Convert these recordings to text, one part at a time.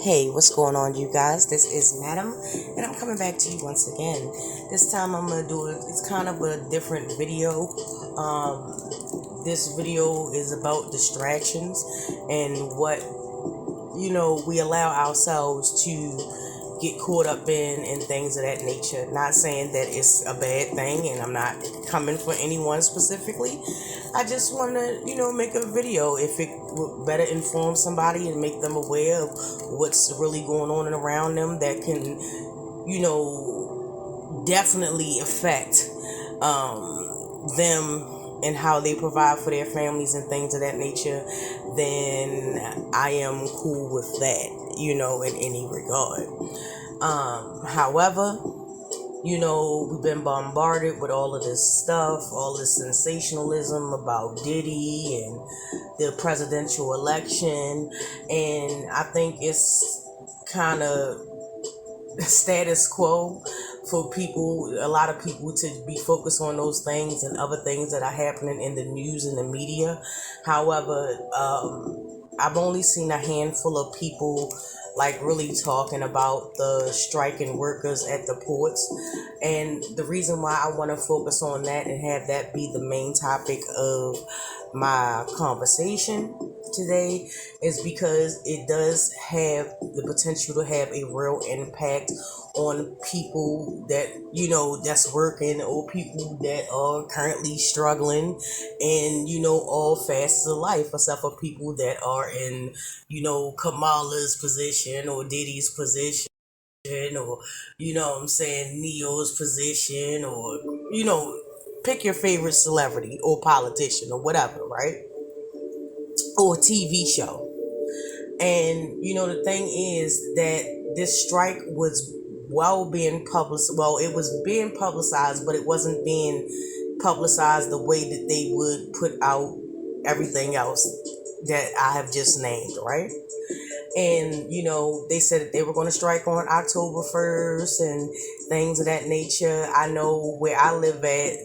Hey, what's going on, you guys? This is Madam, and I'm coming back to you once again. This time I'm gonna do it. It's kind of a different video. This video is about distractions and what we allow ourselves to get caught up in and things of that nature. Not saying that it's a bad thing, and I'm not coming for anyone specifically. I just want to, make a video if it would better inform somebody and make them aware of what's really going on and around them that can, definitely affect them and how they provide for their families and things of that nature. Then I am cool with that, in any regard. However, we've been bombarded with all of this stuff, all this sensationalism about Diddy and the presidential election, and I think it's kind of status quo for a lot of people to be focused on those things and other things that are happening in the news and the media. However, I've only seen a handful of people really talking about the striking workers at the ports, and the reason why I want to focus on that and have that be the main topic of my conversation today is because it does have the potential to have a real impact on people that that's working, or people that are currently struggling in all facets of life, except for people that are in Kamala's position or Diddy's position, or what I'm saying, Neo's position, or pick your favorite celebrity or politician or whatever, right? Or TV show. And the thing is that this strike was being publicized. Well, it was being publicized, but it wasn't being publicized the way that they would put out everything else that I have just named, right? And they said that they were going to strike on October 1st and things of that nature. I know where I live at,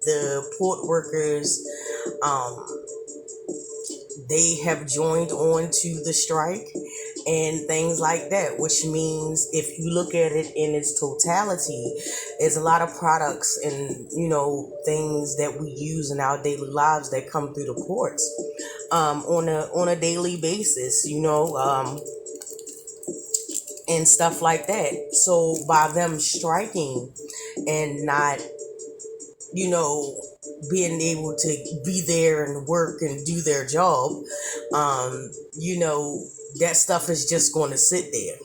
the port workers, they have joined on to the strike and things like that, which means if you look at it in its totality, there's a lot of products and things that we use in our daily lives that come through the ports on a daily basis, and stuff like that. So by them striking and not being able to be there and work and do their job, that stuff is just going to sit there.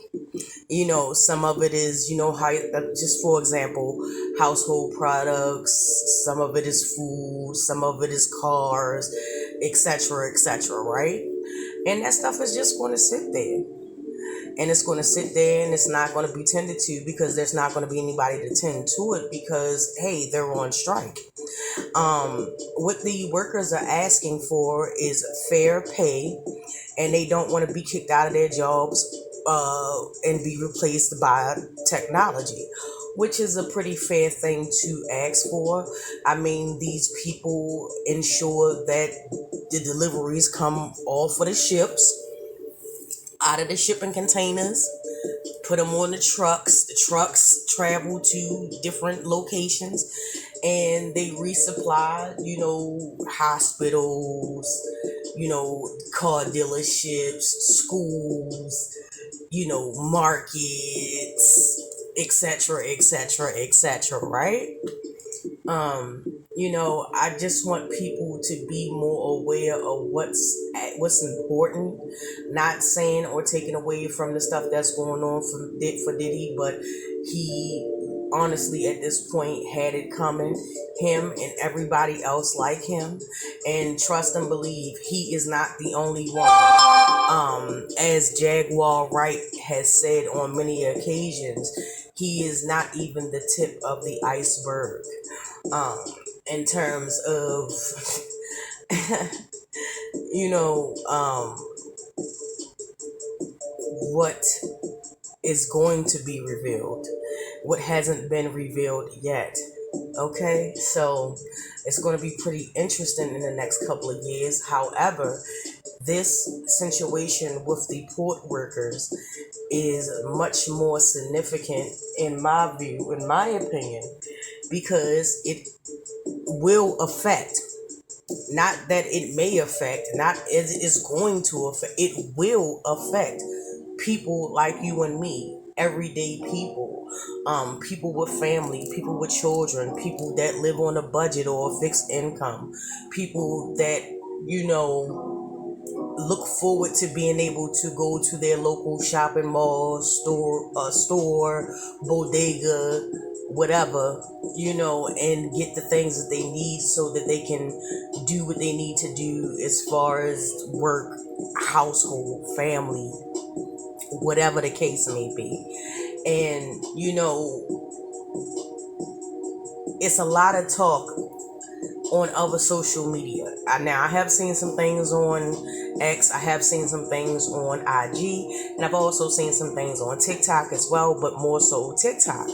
Some of it is, how, just for example, household products, some of it is food, some of it is cars, etc., etc., right? And that stuff is just going to sit there. And it's going to sit there and it's not going to be tended to because there's not going to be anybody to tend to it because, hey, they're on strike. What the workers are asking for is fair pay, and they don't want to be kicked out of their jobs and be replaced by technology, which is a pretty fair thing to ask for. I mean, these people ensure that the deliveries come off of the ships, out of the shipping containers, put them on the trucks. The trucks travel to different locations and they resupply, hospitals, car dealerships, schools, markets, etc., etc., etc., right? I just want people to be more aware of what's important. Not saying or taking away from the stuff that's going on for Diddy, but he honestly at this point had it coming. Him and everybody else like him, and trust and believe he is not the only one. As Jaguar Wright has said on many occasions, he is not even the tip of the iceberg. In terms of what is going to be revealed, what hasn't been revealed yet. Okay, so it's going to be pretty interesting in the next couple of years. However, this situation with the port workers is much more significant in my view, in my opinion, because it will affect, not that it may affect, not it is going to affect, it will affect people like you and me, everyday people, people with family, people with children, people that live on a budget or a fixed income, people that, you know, look forward to being able to go to their local shopping mall, store, bodega, whatever, you know, and get the things that they need so that they can do what they need to do as far as work, household, family, whatever the case may be. And, you know, it's a lot of talk on other social media. Now, I have seen some things on X, I have seen some things on IG, and I've also seen some things on TikTok as well, but more so TikTok.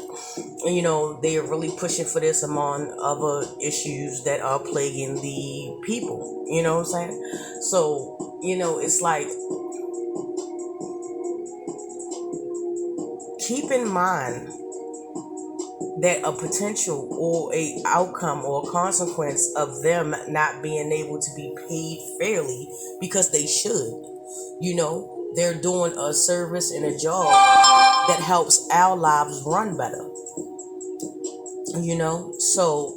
And, you know, they are really pushing for this among other issues that are plaguing the people. You know what I'm saying? So, you know, it's like, keep in mind that a potential or a outcome or a consequence of them not being able to be paid fairly, because they should, you know, they're doing a service and a job that helps our lives run better, you know. So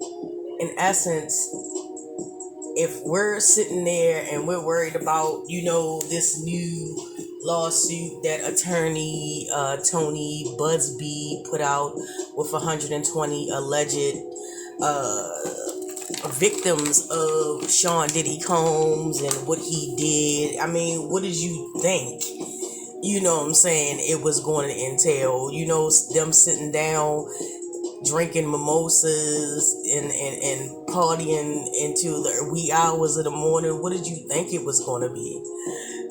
in essence, if we're sitting there and we're worried about, you know, this new lawsuit that attorney Tony Busby put out with 120 alleged victims of Sean Diddy Combs and what he did, I mean, what did you think? You know what I'm saying? It was going to entail, you know, them sitting down drinking mimosas and partying into the wee hours of the morning. What did you think it was going to be?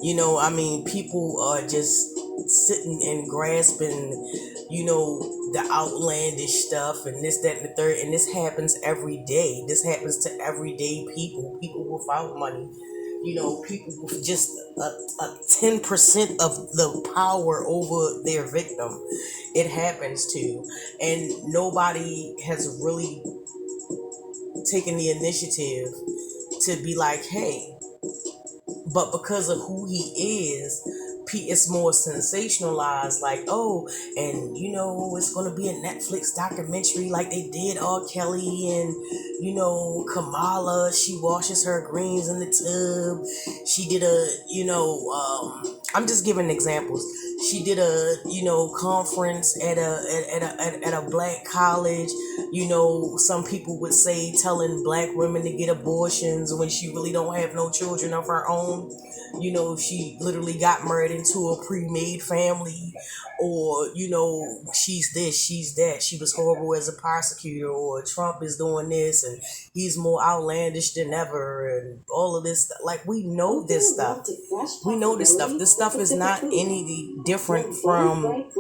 You know, I mean, people are just sitting and grasping, you know, the outlandish stuff and this, that, and the third. And this happens every day. This happens to everyday people without money. You know, people with just a 10% of the power over their victim. It happens to. And nobody has really taken the initiative to be like, hey, but because of who he is, it's more sensationalized, like, oh, and you know, it's going to be a Netflix documentary like they did R. Kelly, and you know, Kamala, she washes her greens in the tub. She did a, you know, I'm just giving examples. She did a, you know, conference at a black college. You know, some people would say telling black women to get abortions when she really don't have no children of her own. You know, she literally got married into a pre-made family, or, you know, she's this, she's that, she was horrible as a prosecutor, or Trump is doing this and he's more outlandish than ever, and all of this. Like, we know this stuff. We know this stuff. This stuff is not any different from,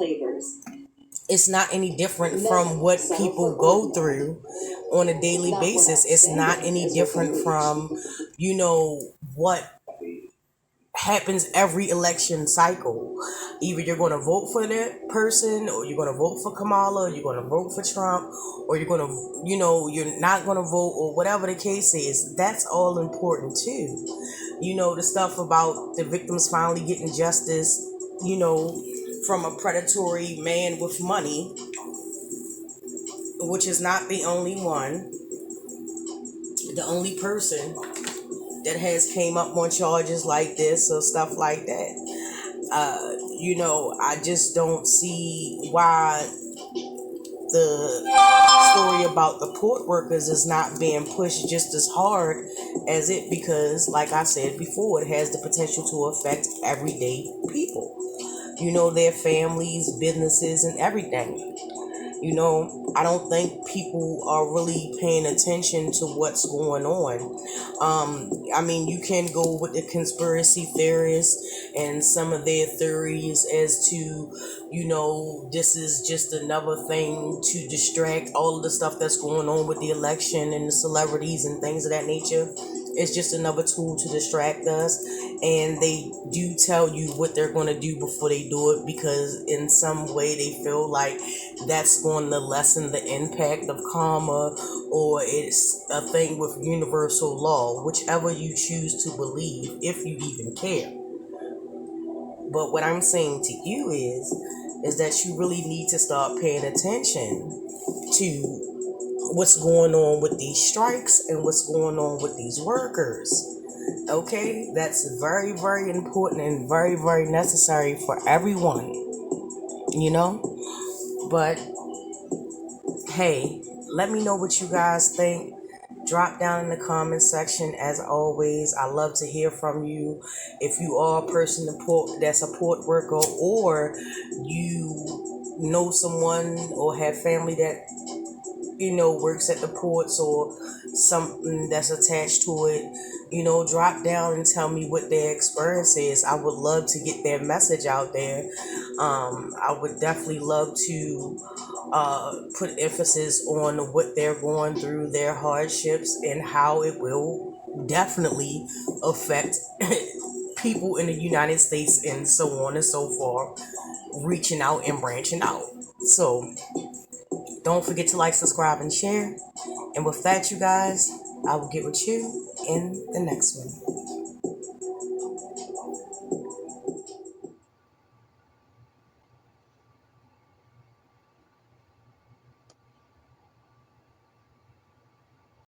it's not any different from what people go through on a daily basis. It's not any different from, you know, what happens every election cycle. Either you're going to vote for that person, or you're going to vote for Kamala, or you're going to vote for Trump, or you're going to, you know, you're not going to vote, or whatever the case is. That's all important too. You know, the stuff about the victims finally getting justice, you know, from a predatory man with money, which is not the only one, the only person that has came up on charges like this or stuff like that. You know, I just don't see why the story about the port workers is not being pushed just as hard as it, because like I said before, it has the potential to affect everyday people, you know, their families, businesses, and everything. You know, I don't think people are really paying attention to what's going on. I mean, you can go with the conspiracy theorists and some of their theories as to, you know, this is just another thing to distract all of the stuff that's going on with the election and the celebrities and things of that nature. It's just another tool to distract us, and they do tell you what they're going to do before they do it, because in some way they feel like that's going to lessen the impact of karma, or it's a thing with universal law, whichever you choose to believe, if you even care. But what I'm saying to you is that you really need to start paying attention to what's going on with these strikes and what's going on with these workers. Okay, that's very, very important and very, very necessary for everyone, you know. But hey, let me know what you guys think. Drop down in the comment section. As always, I love to hear from you. If you are a person that's a port worker, or you know someone or have family that works at the ports, or something that's attached to it, drop down and tell me what their experience is. I would love to get their message out there. I would definitely love to put emphasis on what they're going through, their hardships, and how it will definitely affect people in the United States, and so on and so forth, reaching out and branching out. So don't forget to like, subscribe, and share. And with that, you guys, I will get with you in the next one.